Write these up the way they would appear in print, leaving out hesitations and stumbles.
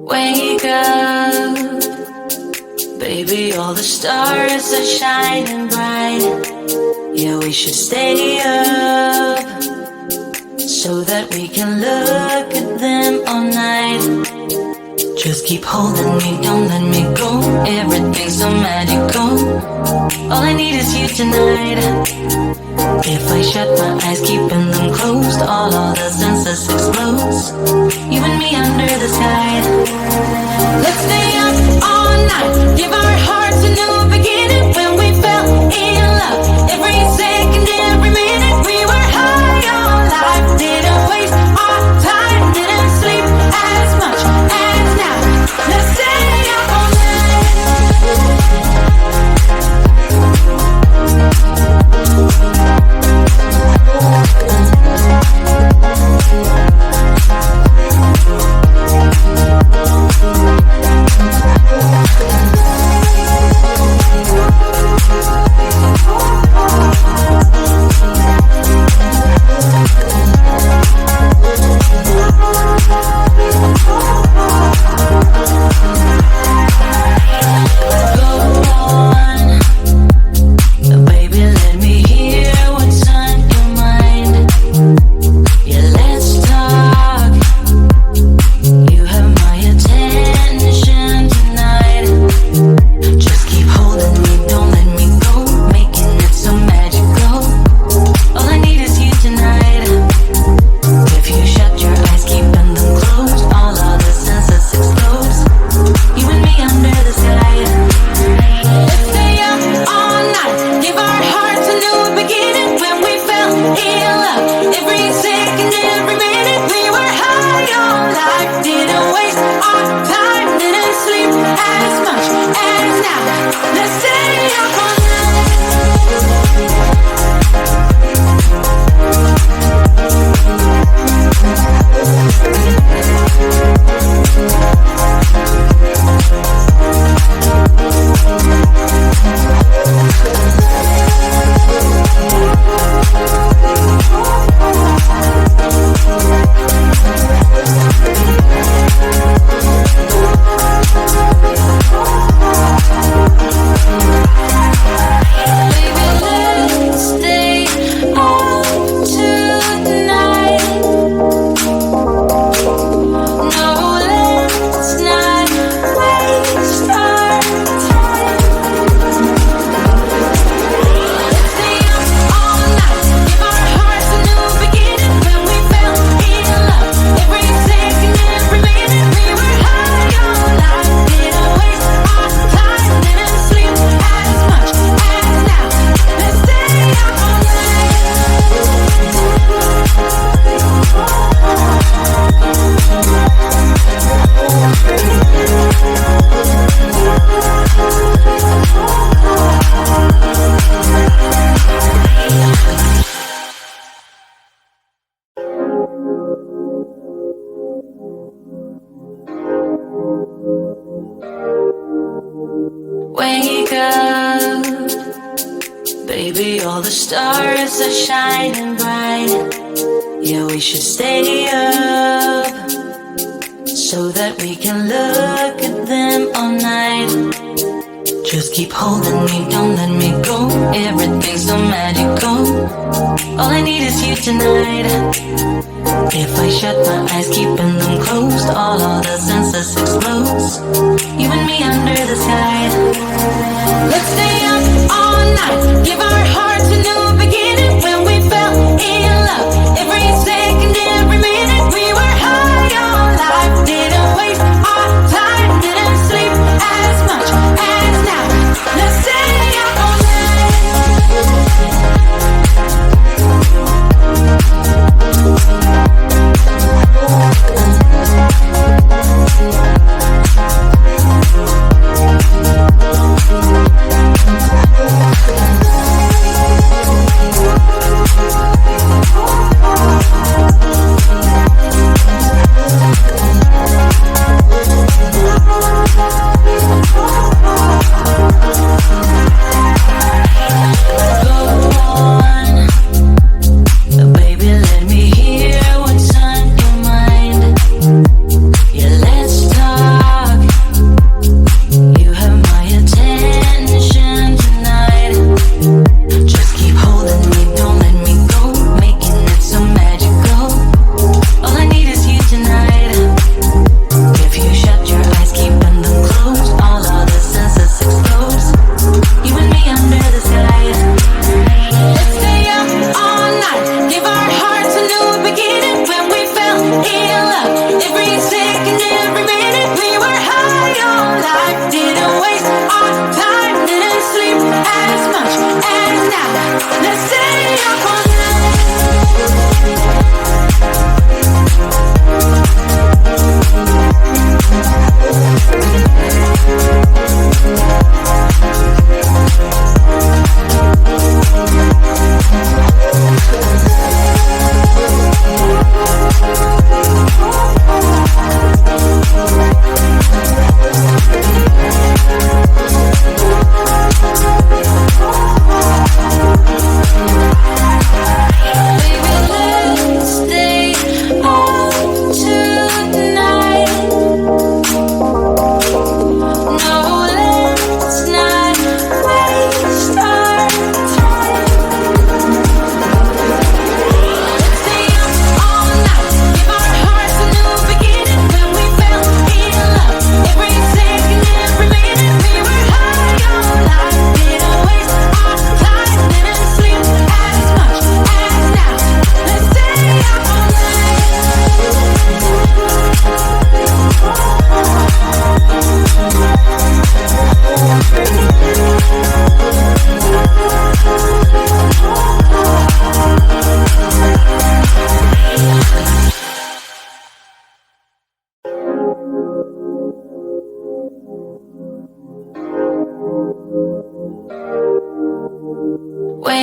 Wake up, baby, all the stars are shining bright. Yeah, we should stay up so that we can look at them all night. Just keep holding me, don't let me go. Everything's so magical. All I need is you tonight. If I shut my eyes, keeping them closed, all the senses explodes. You and me under the sky. Let's stay up all night, give our hearts a new beginning. When we fell in love, every second, every minute, we were high on life. Didn't waste our time, didn't sleep as much as now. Let's stay up all Wake up, baby, all the stars are shining bright. Yeah, we should stay up so that we can look at them all night. Just keep holding me, don't let me go. Everything's so magical. All I need is you tonight. If I shut my eyes, keeping them closed, all the senses explodes. You and me under the sky. Let's stay up all night, give our hearts a new beginning. When we fell in love, every second, every minute, we were high on life. Didn't waste our time, didn't sleep as much as now. Let's stay up all night.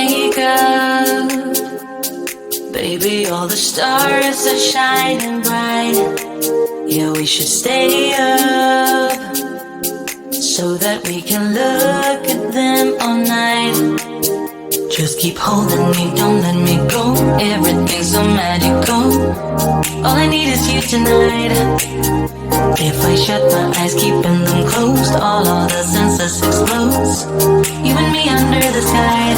Wake up, baby, all the stars are shining bright. Yeah, we should stay up so that we can look at them all night. Just keep holding me, don't let me go. Everything's so magical. All I need is you tonight. If I shut my eyes, keeping them closed, all the senses explode. You and me under the sky.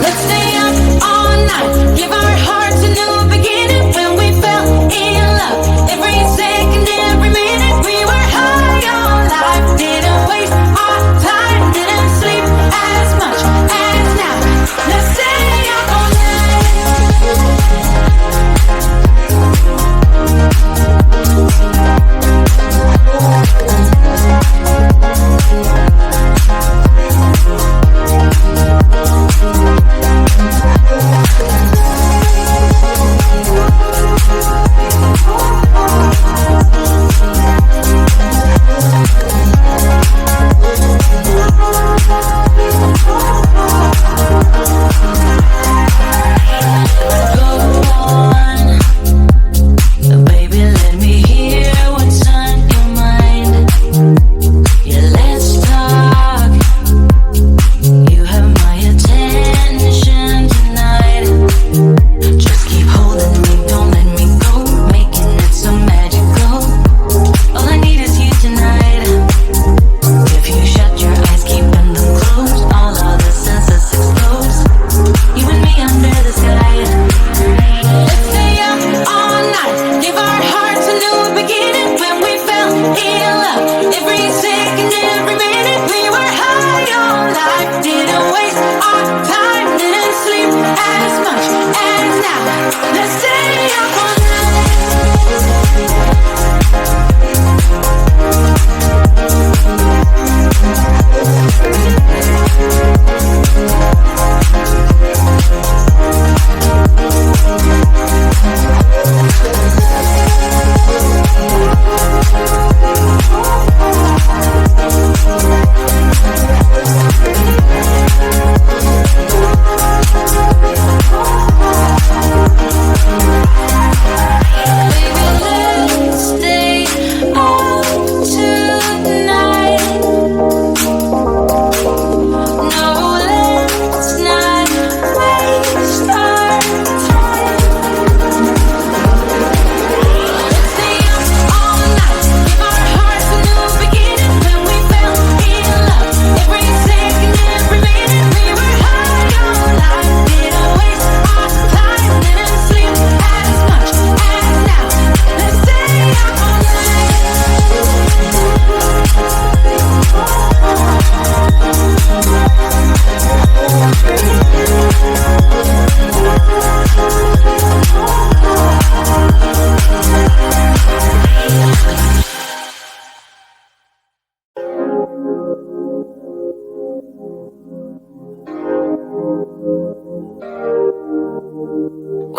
Let's stay up all night, give our hearts a new beginning. When we fell in love, every second, every minute, we were high on life. Didn't waste our time, didn't sleep as much as now. Let's stay up all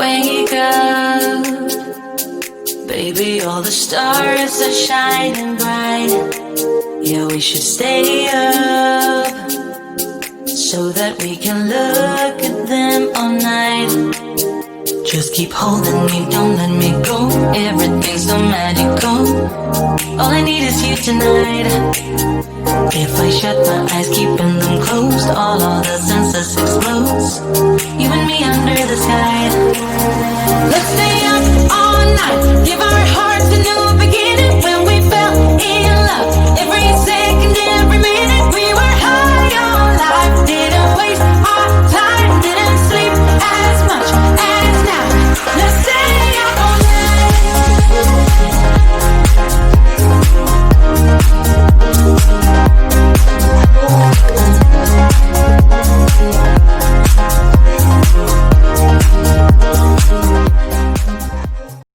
wake up, baby, all the stars are shining bright. Yeah, we should stay up so that we can look at them all night. Just keep holding me, don't let me go. Everything's so magical. All I need is you tonight. If I shut my eyes, keeping them closed, all the senses explode.